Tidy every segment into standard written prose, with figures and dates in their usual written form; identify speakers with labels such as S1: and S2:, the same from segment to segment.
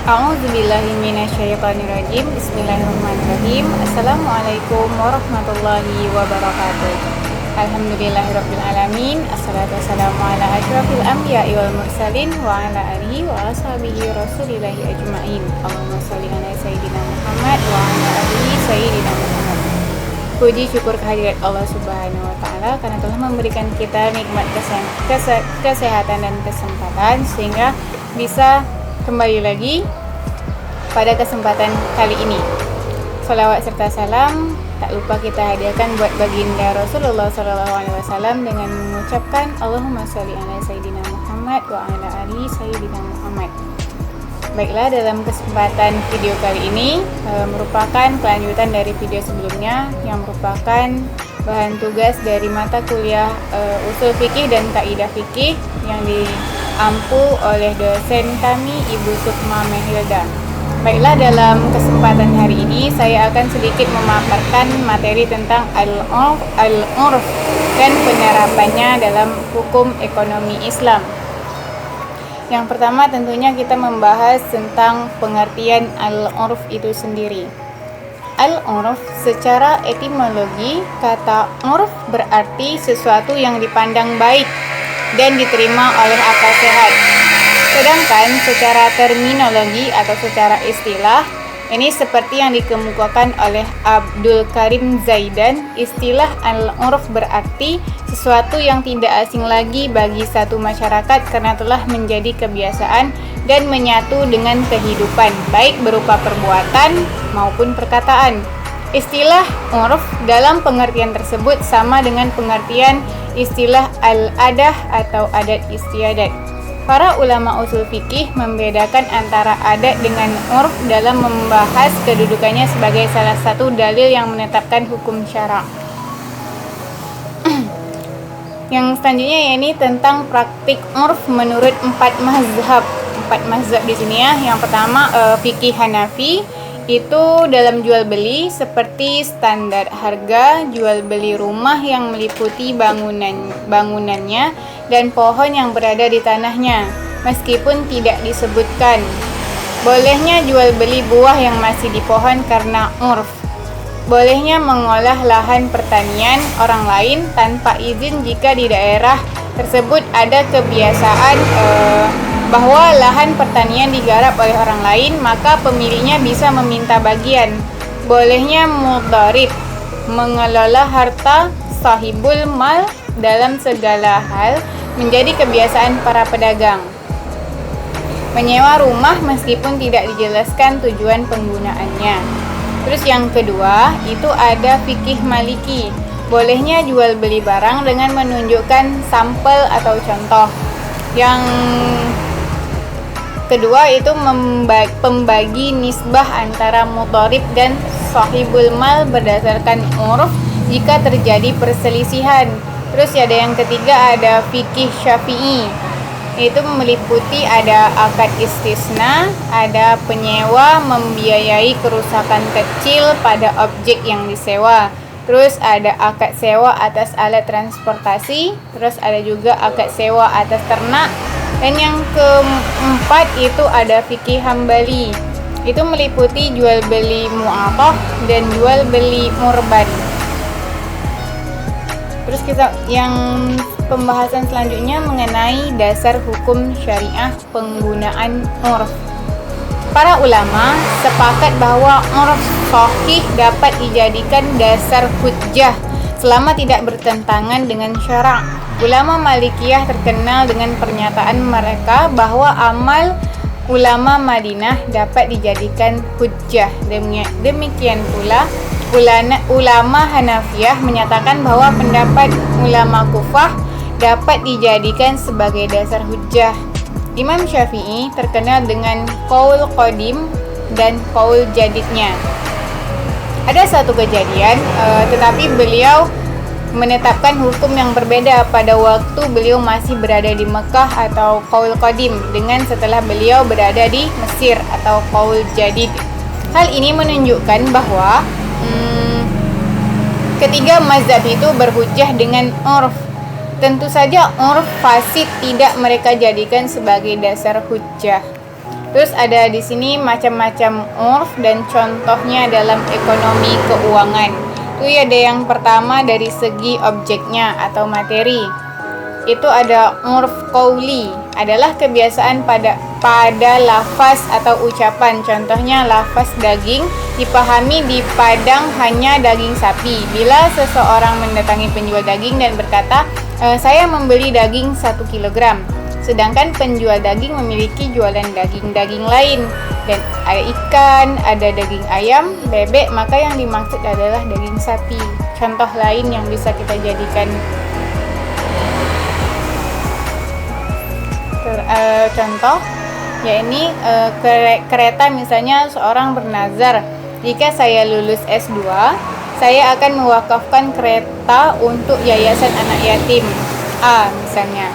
S1: A'udzubillahi minasyaitonirrajim. Bismillahirrahmanirrahim. Assalamualaikum warahmatullahi wabarakatuh. Alhamdulillahirabbil alamin. Assalatu wassalamu ala asyrafil anbiya'i wal mursalin wa ala alihi wa ashabihi rasulillahi ajmain. Allahumma shalli ala sayyidina Muhammad wa ala alihi sayyidina Muhammad. Puji syukur kehadirat Allah Subhanahu wa taala karena telah memberikan kita nikmat kesehatan dan kesempatan sehingga bisa kembali lagi pada kesempatan kali ini. Salawat serta salam tak lupa kita hadiahkan buat baginda Rasulullah SAW dengan mengucapkan Allahumma sholli ala sayyidina Muhammad wa ala alihi sayyidina Muhammad. Baiklah, dalam kesempatan video kali ini merupakan kelanjutan dari video sebelumnya yang merupakan bahan tugas dari mata kuliah usul fikih dan kaidah fikih yang diampu oleh dosen kami Ibu Sukma Mehilda. Baiklah, dalam kesempatan hari ini saya akan sedikit memaparkan materi tentang al-urf dan penerapannya dalam hukum ekonomi Islam. Yang pertama tentunya kita membahas tentang pengertian al-urf itu sendiri. Al-urf secara etimologi, kata urf berarti sesuatu yang dipandang baik dan diterima oleh akal sehat. Sedangkan secara terminologi atau secara istilah, ini seperti yang dikemukakan oleh Abdul Karim Zaidan, istilah al-urf berarti sesuatu yang tidak asing lagi bagi satu masyarakat karena telah menjadi kebiasaan dan menyatu dengan kehidupan, baik berupa perbuatan maupun perkataan. Istilah urf dalam pengertian tersebut sama dengan pengertian istilah al-adah atau adat istiadat. Para ulama usul fikih membedakan antara adat dengan urf dalam membahas kedudukannya sebagai salah satu dalil yang menetapkan hukum syara'. Yang selanjutnya yakni tentang praktik urf menurut empat mazhab. Empat mazhab di sini ya. Yang pertama fikih Hanafi, itu dalam jual beli seperti standar harga, jual beli rumah yang meliputi bangunannya dan pohon yang berada di tanahnya, meskipun tidak disebutkan. Bolehnya jual beli buah yang masih di pohon karena urf. Bolehnya mengolah lahan pertanian orang lain tanpa izin jika di daerah tersebut ada kebiasaan bahwa lahan pertanian digarap oleh orang lain, maka pemiliknya bisa meminta bagian. Bolehnya mudharib, mengelola harta sahibul mal dalam segala hal menjadi kebiasaan para pedagang. Menyewa rumah meskipun tidak dijelaskan tujuan penggunaannya. Terus yang kedua, itu ada fikih Maliki. Bolehnya jual beli barang dengan menunjukkan sampel atau contoh. Yang kedua itu pembagi nisbah antara mudharib dan sahibul mal berdasarkan urf jika terjadi perselisihan. Terus ada yang ketiga ada fikih Syafi'i. Itu meliputi ada akad istisna, ada penyewa membiayai kerusakan kecil pada objek yang disewa. Terus ada akad sewa atas alat transportasi, terus ada juga akad sewa atas ternak. Dan yang keempat itu ada fikih Hambali. Itu meliputi jual beli mu'athah dan jual beli murban. Terus kita yang pembahasan selanjutnya mengenai dasar hukum syariah penggunaan urf. Para ulama sepakat bahwa urf sahih dapat dijadikan dasar hujjah selama tidak bertentangan dengan syara'. Ulama Malikiyah terkenal dengan pernyataan mereka bahwa amal ulama Madinah dapat dijadikan hujjah. Demikian pula ulama Hanafiyah menyatakan bahwa pendapat ulama Kufah dapat dijadikan sebagai dasar hujjah. Imam Syafi'i terkenal dengan qaul qadim dan qaul jadidnya. Ada satu kejadian, tetapi beliau menetapkan hukum yang berbeda pada waktu beliau masih berada di Mekah atau qaul qadim dengan setelah beliau berada di Mesir atau qaul jadid. Hal ini menunjukkan bahwa ketiga mazhab itu berhujjah dengan urf. Tentu saja urf fasid tidak mereka jadikan sebagai dasar hujjah. Terus ada di sini macam-macam urf dan contohnya dalam ekonomi keuangan. Itu ada yang pertama dari segi objeknya atau materi. Itu ada urf qauli, adalah kebiasaan pada lafaz atau ucapan. Contohnya lafaz daging dipahami di Padang hanya daging sapi. Bila seseorang mendatangi penjual daging dan berkata, saya membeli daging 1 kilogram. Sedangkan penjual daging memiliki jualan daging-daging lain, dan ada ikan, ada daging ayam, bebek, maka yang dimaksud adalah daging sapi. Contoh lain yang bisa kita jadikan contoh, ya ini kereta, misalnya seorang bernazar, jika saya lulus S2, saya akan mewakafkan kereta untuk yayasan anak yatim A misalnya.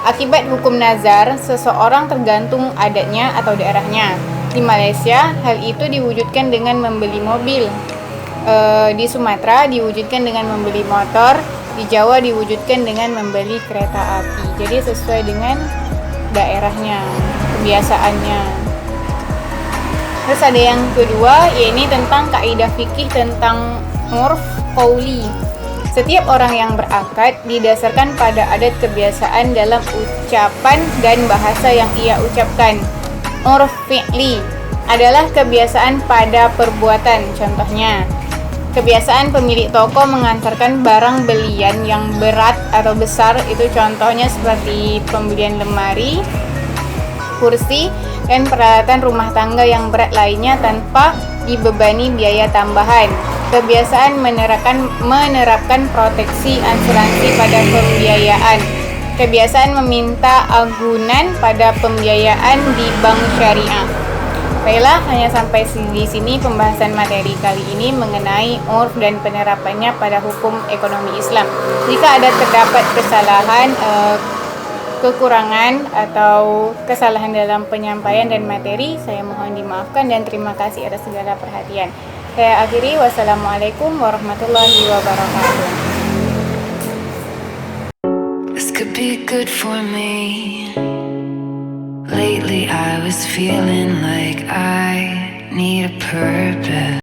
S1: Akibat hukum nazar, seseorang tergantung adatnya atau daerahnya. Di Malaysia, hal itu diwujudkan dengan membeli mobil. Di Sumatera diwujudkan dengan membeli motor. Di Jawa diwujudkan dengan membeli kereta api. Jadi sesuai dengan daerahnya, kebiasaannya. Terus ada yang kedua, yaitu tentang kaidah fikih tentang urf qauli. Setiap orang yang berakad didasarkan pada adat kebiasaan dalam ucapan dan bahasa yang ia ucapkan. Urf fi'li adalah kebiasaan pada perbuatan. Contohnya, kebiasaan pemilik toko mengantarkan barang belian yang berat atau besar, itu contohnya seperti pembelian lemari, kursi, dan peralatan rumah tangga yang berat lainnya tanpa dibebani biaya tambahan. Kebiasaan menerapkan proteksi asuransi pada pembiayaan. Kebiasaan meminta agunan pada pembiayaan di bank syariah. Baiklah, hanya sampai di sini pembahasan materi kali ini mengenai urf dan penerapannya pada hukum ekonomi Islam. Jika ada terdapat kesalahan, kekurangan atau kesalahan dalam penyampaian dan materi, saya mohon dimaafkan dan terima kasih atas segala perhatian. Saya akhiri, wassalamualaikum warahmatullahi wabarakatuh.
S2: This could be good for me. Lately I was feeling like I need a purpose.